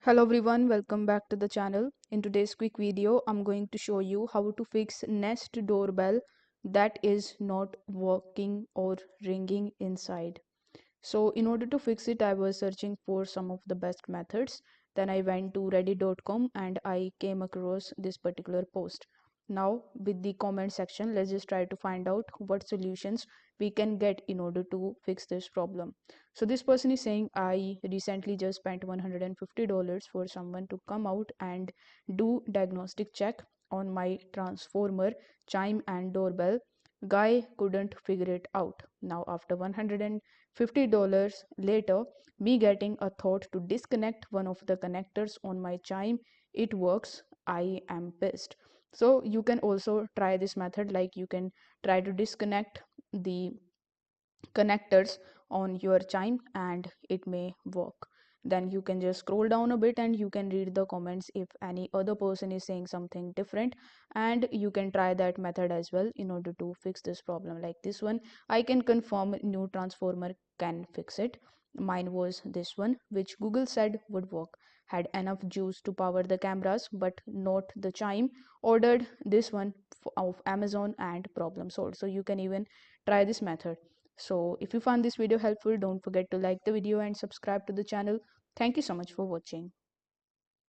Hello everyone, welcome back to the channel. In today's quick video, I'm going to show you how to fix Nest doorbell that is not working or ringing inside. So in order to fix it, I was searching for some of the best methods. Then I went to reddit.com and I came across this particular post. Now with the comment section, let's just try to find out what solutions we can get in order to fix this problem. So this person is saying, I recently just spent $150 for someone to come out and do diagnostic check on my transformer, chime and doorbell. Guy couldn't figure it out. Now after $150 later, me getting a thought to disconnect one of the connectors on my chime, it works. I am pissed. So you can also try this method, like you can try to disconnect the connectors on your chime and it may work. Then you can just scroll down a bit and you can read the comments if any other person is saying something different, and you can try that method as well in order to fix this problem. Like this one, I can confirm new transformer can fix it. Mine was this one, which Google said would work, had enough juice to power the cameras but not the chime. Ordered this one of Amazon and problem solved. So you can even try this method. So if you found this video helpful, don't forget to like the video and subscribe to the channel. Thank you so much for watching.